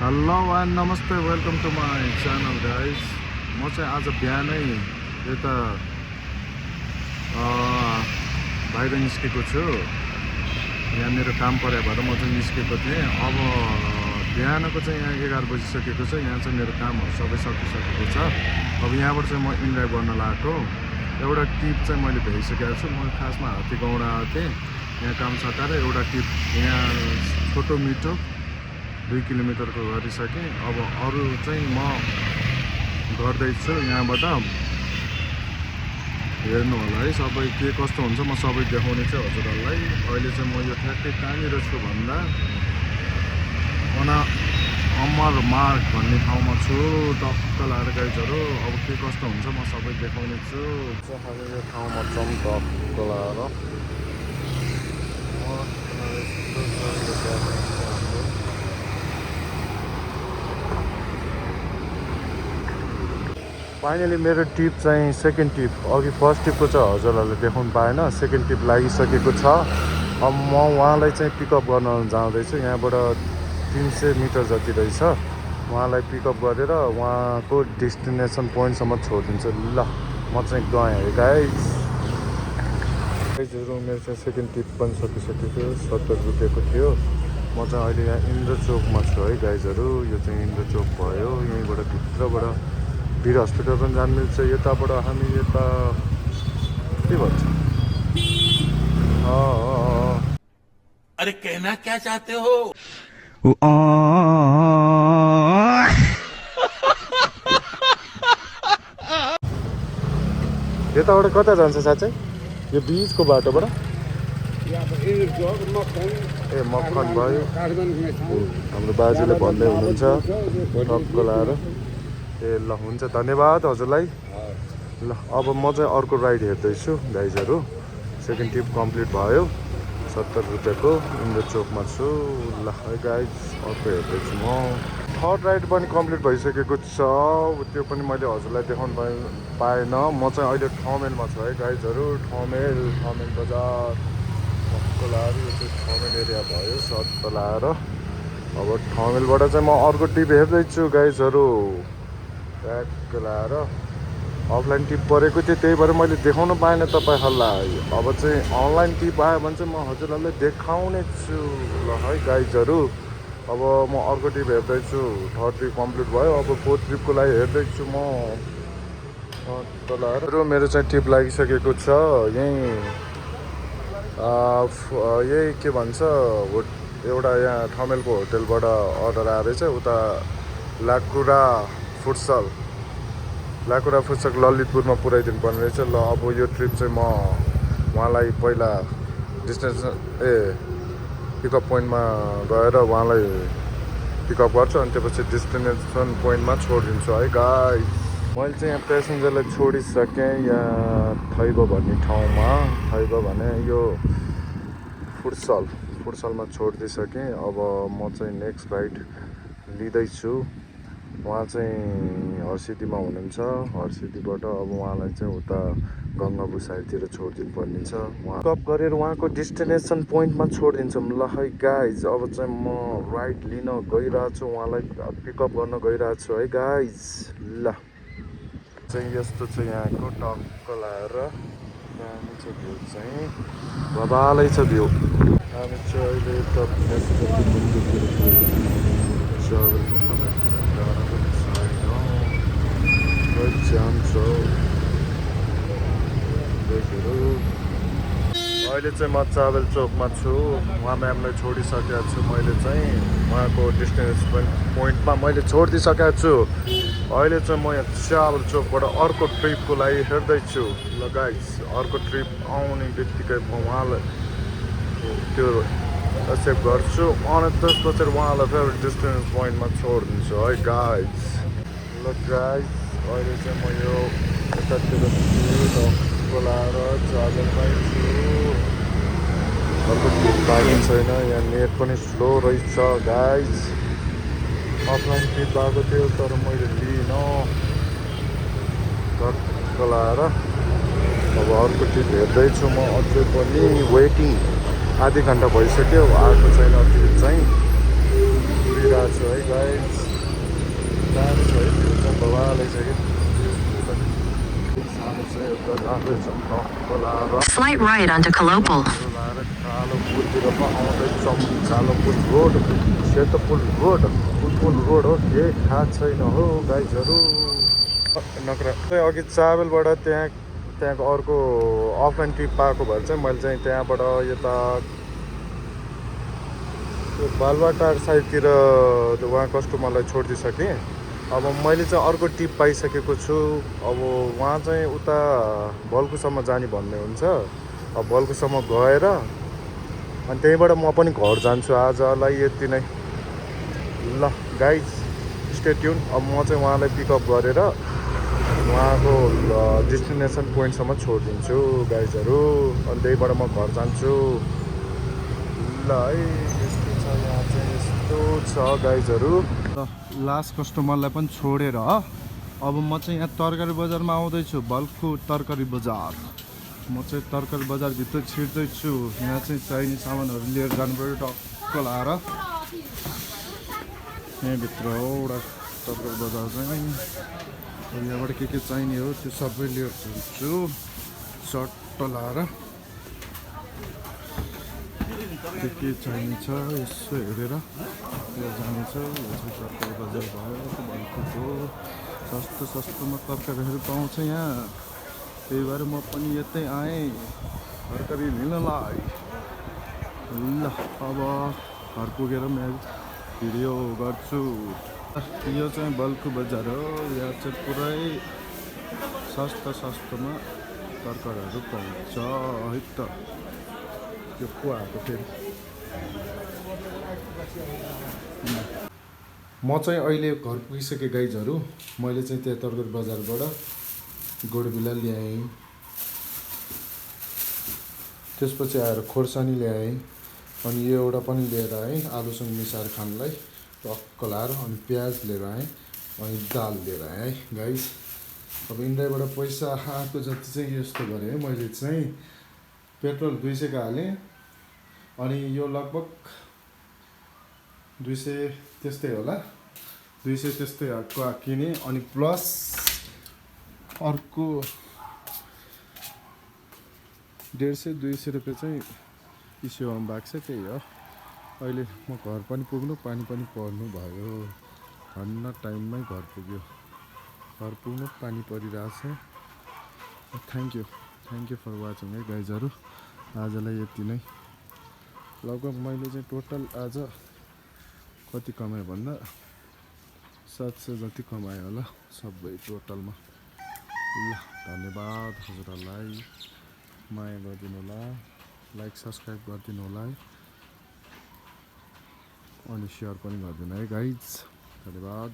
Hello and नमस्ते welcome to my channel guys. म चाहिँ आज बिहानै यता बाहिर निस्केको छु। यहाँ मेरो काम परे भएर म चाहिँ निस्केको थिएँ। अब बिहानको चाहिँ यहाँ 11 बजिसकेको छ। यहाँ चाहिँ मेरो कामहरू सबै सकिसकेको छ। अब यहाँबाट चाहिँ म इन्ड्राइभ गर्न लागेको। एउटा टिप चाहिँ मैले भ्याइसकेको छु। म खासमा हात्ती गाउँडा आएको थिएँ। यहाँ काम सकाएर एउटा टिप यहाँ छोटो मिठो 2 किलोमिटरको गरिसकेँ। अब अरू चाहिँ म गर्दैछु। यहाँबाट हेर्नु होला है सबै के कस्तो हुन्छ। म सबै देखाउने चाहिँ हजुरहरूलाई। अहिले चाहिँ म यो ठ्याक्कै कहाँनिर छु भन्दा अमर मार्ग भन्ने ठाउँमा छु। टक्क लाएर गाइजहरू अब के कस्तो हुन्छ म सबै देखाउने छु। हामी यो ठाउँमा छौँ टक्क लाएर। फाइनली मेरो टिप चाहिँ सेकेन्ड टिप, अघि फर्स्ट टिपको चाहिँ हजुरहरूले देखाउनु पाएन। सेकेन्ड टिप लागिसकेको छ। अब म उहाँलाई चाहिँ पिकअप गर्न जाँदैछु। यहाँबाट 300 मिटर जति रहेछ। उहाँलाई पिकअप गरेर उहाँको डेस्टिनेसन पोइन्टसम्म छोडिदिन्छु। ल म चाहिँ गएँ है गाइजहरू। मेरो चाहिँ सेकेन्ड टिप पनि सकिसकेको थियो। 70 रुपियाँको थियो। म चाहिँ अहिले यहाँ इन्द्र चोकमा छु है गाइजहरू। यो चाहिँ इन्द्र चोक भयो। यहीँबाट भित्रबाट वीर हस्पिटल पनि जानु मिल्छ। यताबाट हामी यता के भन्छ अरे कहना क्या चाहते हो? यताबाट कता जान्छ साँच्चै? यो बिचको बाटोबाट ए मक्खन भयो। हाम्रो बाजेले भन्दै हुनुहुन्छ टक्क लाएर। ए ल हुन्छ, धन्यवाद हजुरलाई। ल अब म चाहिँ अर्को राइड हेर्दैछु गाइजहरू। सेकेन्ड टिप कम्प्लिट भयो। 70 रुपियाँको इन्द्र चोकमा छु। ल है गाइज अर्को हेर्दैछु म। थर्ड राइड पनि कम्प्लिट भइसकेको छ। त्यो पनि मैले हजुरलाई देखाउनु पाएन। म चाहिँ अहिले ठमेलमा छु है गाइजहरू। ठमेल बजार टक्क लाएर यो चाहिँ ठमेल एरिया भयो। सट्ट लाएर अब ठमेलबाट चाहिँ म अर्को टिप हेर्दैछु गाइजहरू। ट्याक्क लाएर अफलाइन टिप परेको थियो, त्यही भएर मैले देखाउन पाएन तपाईँहरूलाई। अब चाहिँ अनलाइन टिप आयो भने चाहिँ म हजुरहरूलाई देखाउने छु। ल है गाइजहरू अब म अर्को टिप हेर्दैछु। थर्ड ट्रिप कम्प्लिट भयो। अब फोर्थ ट्रिपको लागि हेर्दैछु म। तलहरू मेरो चाहिँ टिप लागिसकेको छ। यही के भन्छ एउटा यहाँ ठमेलको होटेलबाट अर्डर आएर चाहिँ उता लाकुरा फुटसल ललितपुरमा पुऱ्याइदिनु पर्ने रहेछ। ल अब यो ट्रिप चाहिँ म उहाँलाई पहिला पिकअप पोइन्टमा गएर उहाँलाई पिकअप गर्छु। अनि त्यसपछि डेस्टिनेसन पोइन्टमा छोडिदिन्छु है गाइस। मैले चाहिँ यहाँ पेसेन्जरलाई छोडिसकेँ यहाँ थैगो भन्ने ठाउँमा। थैगो भने यो फुटसलमा छोडिदिइसकेँ। अब म चाहिँ नेक्स्ट राइड लिँदैछु। उहाँ चाहिँ हरसिटीमा हुनुहुन्छ। हरसिटीबाट अब उहाँलाई चाहिँ उता गङ्गाबु साइडतिर छोडिदिनु पर्ने छ। उहाँ पिकअप गरेर उहाँको डेस्टिनेसन पोइन्टमा छोडिदिन्छौँ। ल है गाइज अब चाहिँ म राइड लिन गइरहेको छु। उहाँलाई पिकअप गर्न गइरहेको छु है गाइज। ल चाहिँ यस्तो छ यहाँको टक्क लाएर। दामी छ भ्यू चाहिँ, बबालै छ भ्यू। हामी चाहिँ अहिले अहिले चाहिँ म चाबेल चोकमा छु। उहाँ म्यामलाई छोडिसकेको छु। मैले चाहिँ उहाँको डेस्टिनेसन पोइन्टमा मैले छोडिदिइसकेको छु। अहिले चाहिँ म यहाँ चाबेल चोकबाट अर्को ट्रिपको लागि हेर्दैछु। ल गाइस अर्को ट्रिप आउने बित्तिकै म उहाँलाई त्यो एक्सेप्ट गर्छु अनि त्यसपछि उहाँलाई फेरि डेस्टिनेसन पोइन्टमा छोडिदिन्छु है गाइस। ल गाइस अहिले चाहिँ म यो यतातिर बोलाएर चाबेलमै छु। अर्को टिप पाएको छैन। यहाँ नेट पनि स्लो रहेछ गाइस। अफलाइन टिप भएको थियो तर मैले लिइनँ। टक्क लाएर अब अर्को टिप हेर्दैछु म। अझै पनि वेटिङ आधी घन्टा भइसक्यो, आएको छैन टिप चाहिँ। गएको छु है गाइस। दामी छ है भ्यू चाहिँ बवालै छ कि सानो छ एउटा राम्रै छ टक्क लाएर Slight right onto Kalopal. लाएर कालो पुलतिर पो आउँदैछौँ। कालो पुल रोड सेतो पुल रोड पुल रोड हो केही थाहा छैन हो गाइजहरू। नक्रा चाहिँ अघि चाबेलबाट त्यहाँको अर्को अफलाइन ट्रिप पाएको भएर चाहिँ मैले चाहिँ त्यहाँबाट यता त्यो बालुवाटार साइडतिर उहाँ कस्टमरलाई छोडिदिइसकेँ। अब मैले चाहिँ अर्को टिप पाइसकेको छु। अब उहाँ चाहिँ उता भल्कुसम्म जाने भन्ने हुन्छ। अब भल्कुसम्म गएर अनि त्यहीँबाट म पनि घर जान्छु आजलाई यति नै। ल गाइज स्टे ट्युन। अब म चाहिँ उहाँलाई पिकअप गरेर उहाँको डेस्टिनेसन पोइन्टसम्म छोडिदिन्छु गाइजहरू। अनि त्यहीबाट म घर जान्छु। ल है यस्तो छ यहाँ चाहिँ यस्तो छ गाइजहरू। लास्ट कस्टमरलाई पनि छोडेर अब म चाहिँ यहाँ तरकारी बजारमा आउँदैछु। भल्कु तरकारी बजार। म चाहिँ तरकारी बजारभित्र छिर्दैछु। यहाँ चाहिँ चाहिने सामानहरू लिएर जानु पऱ्यो टक्क लाएर। यहाँभित्र एउटा तरकारी बजार चाहिँ यहाँबाट के चाहिने हो त्यो सबै लिएर जान्छु चट्ट लाएर। के चाहिने छ यसो हेरेर लिएर जानेछ। यो चाहिँ तरकारी बजार भयो भल्कुको। सस्तोमा तरकारीहरू पाउँछ यहाँ। त्यही भएर म पनि यतै आएँ तरकारी लिनलाई। ल अब घर पुगेर म भिडियो गर्छु। यो चाहिँ भल्कु बजार हो। यहाँ चाहिँ पुरै सस्तोमा तरकारीहरू पाउँछ है त। त्यो को आएको फेरि। म चाहिँ अहिले घर पुगिसकेँ गाइजहरू। मैले चाहिँ त्यहाँ तरकारी बजारबाट गोडबिला ल्याएँ। त्यसपछि आएर खोर्सानी ल्याएँ। अनि यो एउटा पनि लिएर आएँ आलुसँग मिसाएर खानलाई टक्क लाएर। अनि प्याज लिएर आएँ अनि दाल लिएर आएँ है गाइस। अब इन्डियाबाट पैसा आएको जति चाहिँ यस्तो गरेँ है मैले चाहिँ। पेट्रोल 200 का हालेँ। अनि यो लगभग 200 त्यस्तै होला। 200 त्यस्तै किनेँ। अनि प्लस अर्को 150-200 रुपियाँ चाहिँ इस्यु आउनु भएको छ। त्यही हो। अहिले म घर पनि पुग्नु पानी पनि पर्नु भयो। भन्न टाइममै घर पुग्यो। घर पुग्नु पानी परिरहेछ। थ्याङ्क यू फर वाचिङ है गाइजहरू। आजलाई यति नै। लगभग मैले चाहिँ टोटल आज कति कमाएँ भन्दा 700 जति कमाएँ होला सबै टोटलमा। ल धन्यवाद हजुरहरूलाई। माया गरिदिनु होला। लाइक सब्सक्राइब गरिदिनु होला है। अनि सेयर पनि गरिदिनु है गाइज। धन्यवाद।